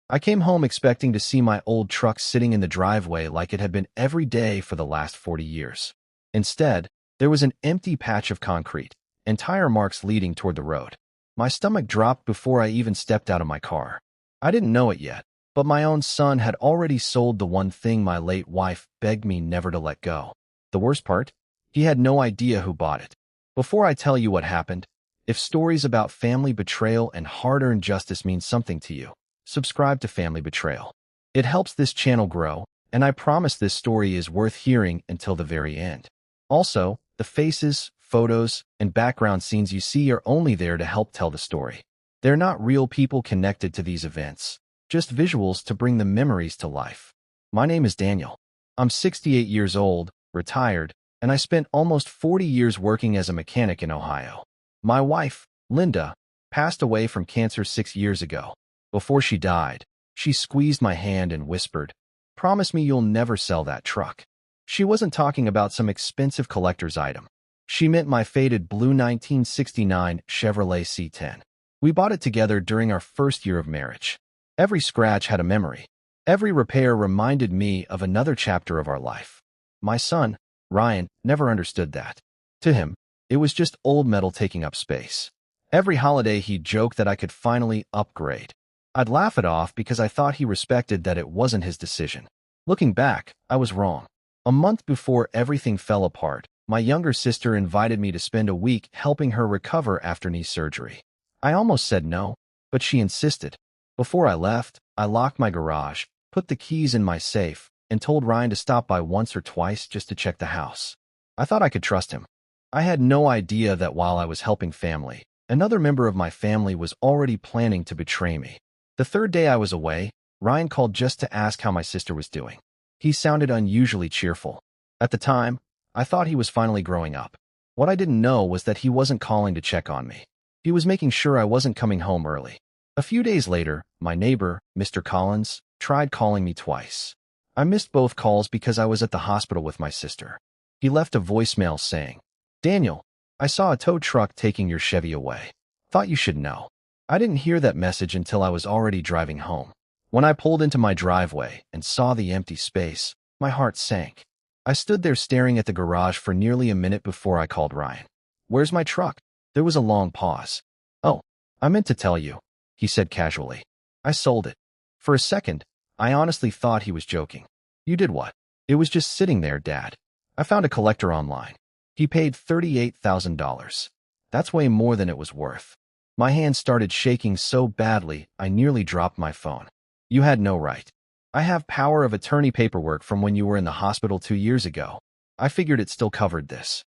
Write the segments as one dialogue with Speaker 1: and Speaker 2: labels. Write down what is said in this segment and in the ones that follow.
Speaker 1: I came home expecting to see my old truck sitting in the driveway like it had been every day for the last 40 years. Instead, there was an empty patch of concrete and tire marks leading toward the road. My stomach dropped before I even stepped out of my car. I didn't know it yet, but my own son had already sold the one thing my late wife begged me never to let go. The worst part? He had no idea who bought it. Before I tell you what happened, if stories about family betrayal and hard-earned justice mean something to you, subscribe to Family Betrayal. It helps this channel grow, and I promise this story is worth hearing until the very end. Also, the faces, photos, and background scenes you see are only there to help tell the story. They're not real people connected to these events, just visuals to bring the memories to life. My name is Daniel. I'm 68 years old, retired, and I spent almost 40 years working as a mechanic in Ohio. My wife, Linda, passed away from cancer 6 years ago. Before she died, she squeezed my hand and whispered, "Promise me you'll never sell that truck." She wasn't talking about some expensive collector's item. She meant my faded blue 1969 Chevrolet C10. We bought it together during our first year of marriage. Every scratch had a memory. Every repair reminded me of another chapter of our life. My son, Ryan, never understood that. To him, it was just old metal taking up space. Every holiday he'd joke that I could finally upgrade. I'd laugh it off because I thought he respected that it wasn't his decision. Looking back, I was wrong. A month before everything fell apart, my younger sister invited me to spend a week helping her recover after knee surgery. I almost said no, but she insisted. Before I left, I locked my garage, put the keys in my safe, and told Ryan to stop by once or twice just to check the house. I thought I could trust him. I had no idea that while I was helping family, another member of my family was already planning to betray me. The third day I was away, Ryan called just to ask how my sister was doing. He sounded unusually cheerful. At the time, I thought he was finally growing up. What I didn't know was that he wasn't calling to check on me. He was making sure I wasn't coming home early. A few days later, my neighbor, Mr. Collins, tried calling me twice. I missed both calls because I was at the hospital with my sister. He left a voicemail saying, "Daniel, I saw a tow truck taking your Chevy away. Thought you should know." I didn't hear that message until I was already driving home. When I pulled into my driveway and saw the empty space, my heart sank. I stood there staring at the garage for nearly a minute before I called Ryan. "Where's my truck?" There was a long pause. "Oh, I meant to tell you," he said casually. "I sold it." For a second, I honestly thought he was joking. "You did what?" "It was just sitting there, Dad. I found a collector online. He paid $38,000. That's way more than it was worth." My hand started shaking so badly, I nearly dropped my phone. "You had no right. I have power of attorney paperwork from when you were in the hospital 2 years ago. I figured it still covered this."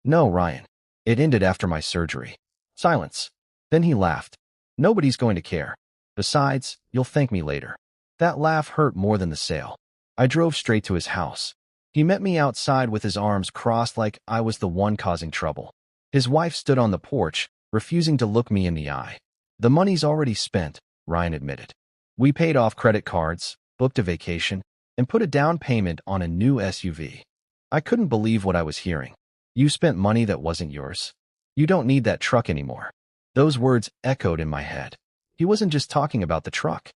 Speaker 1: "No, Ryan. It ended after my surgery." Silence. Then he laughed. "Nobody's going to care. Besides, you'll thank me later." That laugh hurt more than the sale. I drove straight to his house. He met me outside with his arms crossed like I was the one causing trouble. His wife stood on the porch, refusing to look me in the eye. "The money's already spent," Ryan admitted. "We paid off credit cards, booked a vacation, and put a down payment on a new SUV." I couldn't believe what I was hearing. "You spent money that wasn't yours? You don't need that truck anymore." Those words echoed in my head. He wasn't just talking about the truck.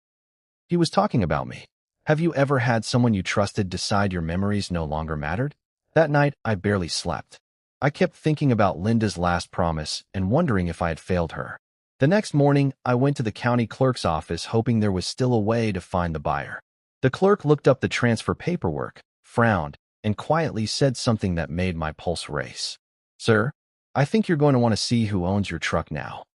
Speaker 1: He was talking about me. Have you ever had someone you trusted decide your memories no longer mattered? That night, I barely slept. I kept thinking about Linda's last promise and wondering if I had failed her. The next morning, I went to the county clerk's office hoping there was still a way to find the buyer. The clerk looked up the transfer paperwork, frowned, and quietly said something that made my pulse race. "Sir, I think you're going to want to see who owns your truck now."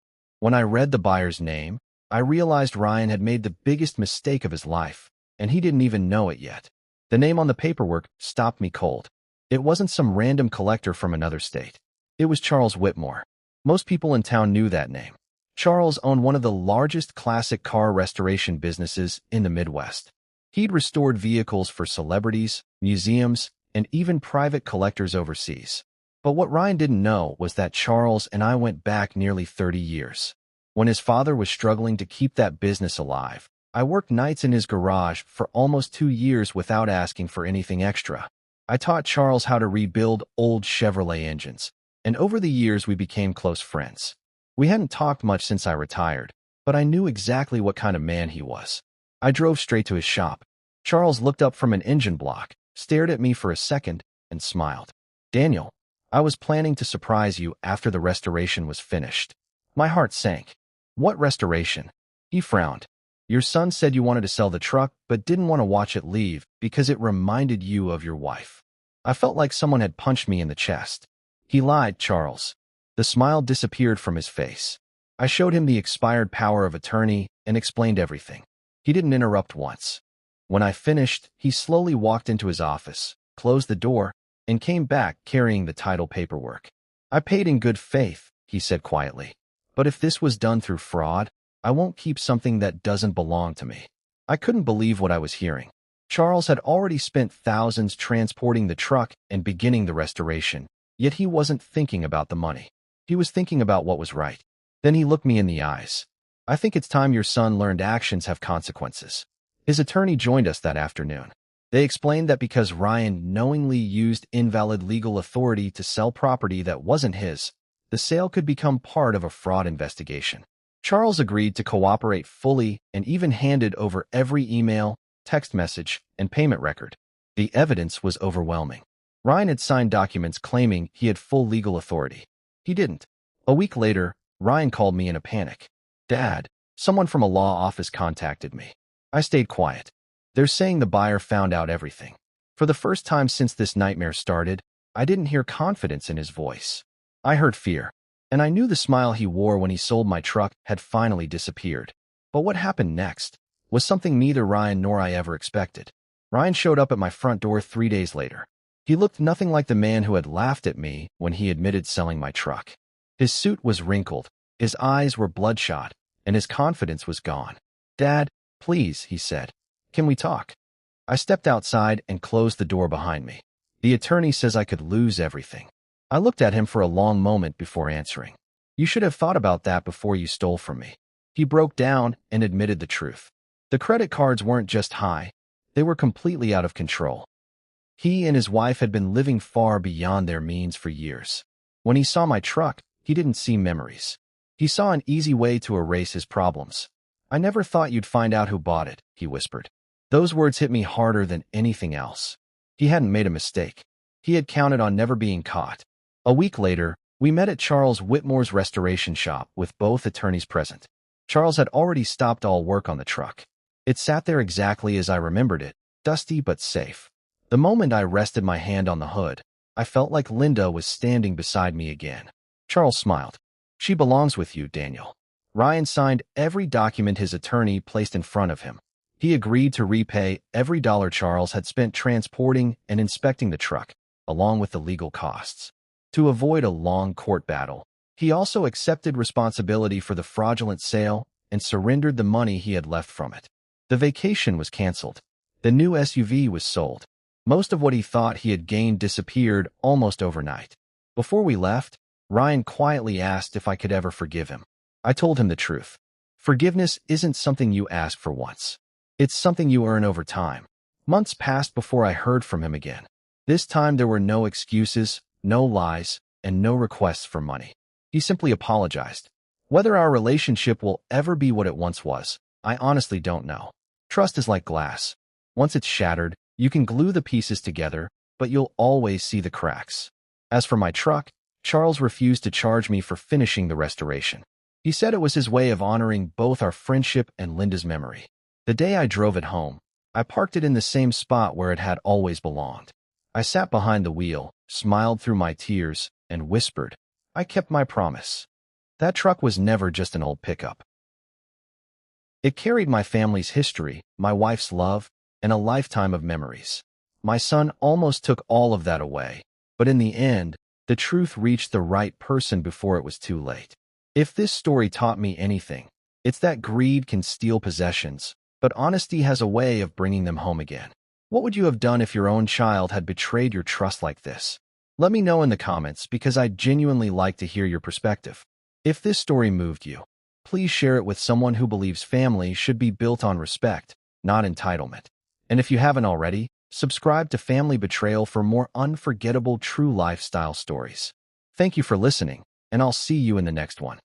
Speaker 1: When I read the buyer's name, I realized Ryan had made the biggest mistake of his life, and he didn't even know it yet. The name on the paperwork stopped me cold. It wasn't some random collector from another state. It was Charles Whitmore. Most people in town knew that name. Charles owned one of the largest classic car restoration businesses in the Midwest. He'd restored vehicles for celebrities, museums, and even private collectors overseas. But what Ryan didn't know was that Charles and I went back nearly 30 years. When his father was struggling to keep that business alive, I worked nights in his garage for almost 2 years without asking for anything extra. I taught Charles how to rebuild old Chevrolet engines, and over the years we became close friends. We hadn't talked much since I retired, but I knew exactly what kind of man he was. I drove straight to his shop. Charles looked up from an engine block, stared at me for a second, and smiled. Daniel, I was planning to surprise you after the restoration was finished. My heart sank. What restoration? He frowned. Your son said you wanted to sell the truck but didn't want to watch it leave because it reminded you of your wife. I felt like someone had punched me in the chest. He lied, Charles. The smile disappeared from his face. I showed him the expired power of attorney and explained everything. He didn't interrupt once. When I finished, he slowly walked into his office, closed the door, and came back carrying the title paperwork. I paid in good faith, he said quietly. But if this was done through fraud, I won't keep something that doesn't belong to me. I couldn't believe what I was hearing. Charles had already spent thousands transporting the truck and beginning the restoration, yet he wasn't thinking about the money. He was thinking about what was right. Then he looked me in the eyes. I think it's time your son learned actions have consequences. His attorney joined us that afternoon. They explained that because Ryan knowingly used invalid legal authority to sell property that wasn't his, the sale could become part of a fraud investigation. Charles agreed to cooperate fully and even handed over every email, text message, and payment record. The evidence was overwhelming. Ryan had signed documents claiming he had full legal authority. He didn't. A week later, Ryan called me in a panic. Dad, someone from a law office contacted me. I stayed quiet. They're saying the buyer found out everything. For the first time since this nightmare started, I didn't hear confidence in his voice. I heard fear, and I knew the smile he wore when he sold my truck had finally disappeared. But what happened next was something neither Ryan nor I ever expected. Ryan showed up at my front door 3 days later. He looked nothing like the man who had laughed at me when he admitted selling my truck. His suit was wrinkled, his eyes were bloodshot, and his confidence was gone. Dad, please, he said. Can we talk? I stepped outside and closed the door behind me. The attorney says I could lose everything. I looked at him for a long moment before answering. You should have thought about that before you stole from me. He broke down and admitted the truth. The credit cards weren't just high, they were completely out of control. He and his wife had been living far beyond their means for years. When he saw my truck, he didn't see memories. He saw an easy way to erase his problems. I never thought you'd find out who bought it, he whispered. Those words hit me harder than anything else. He hadn't made a mistake. He had counted on never being caught. A week later, we met at Charles Whitmore's restoration shop with both attorneys present. Charles had already stopped all work on the truck. It sat there exactly as I remembered it, dusty but safe. The moment I rested my hand on the hood, I felt like Linda was standing beside me again. Charles smiled. She belongs with you, Daniel. Ryan signed every document his attorney placed in front of him. He agreed to repay every dollar Charles had spent transporting and inspecting the truck, along with the legal costs. To avoid a long court battle, he also accepted responsibility for the fraudulent sale and surrendered the money he had left from it. The vacation was canceled. The new SUV was sold. Most of what he thought he had gained disappeared almost overnight. Before we left, Ryan quietly asked if I could ever forgive him. I told him the truth. Forgiveness isn't something you ask for once. It's something you earn over time. Months passed before I heard from him again. This time there were no excuses, no lies, and no requests for money. He simply apologized. Whether our relationship will ever be what it once was, I honestly don't know. Trust is like glass. Once it's shattered, you can glue the pieces together, but you'll always see the cracks. As for my truck, Charles refused to charge me for finishing the restoration. He said it was his way of honoring both our friendship and Linda's memory. The day I drove it home, I parked it in the same spot where it had always belonged. I sat behind the wheel, smiled through my tears, and whispered, I kept my promise. That truck was never just an old pickup. It carried my family's history, my wife's love, and a lifetime of memories. My son almost took all of that away, but in the end, the truth reached the right person before it was too late. If this story taught me anything, it's that greed can steal possessions, but honesty has a way of bringing them home again. What would you have done if your own child had betrayed your trust like this? Let me know in the comments because I'd genuinely like to hear your perspective. If this story moved you, please share it with someone who believes family should be built on respect, not entitlement. And if you haven't already, subscribe to Family Betrayal for more unforgettable true lifestyle stories. Thank you for listening, and I'll see you in the next one.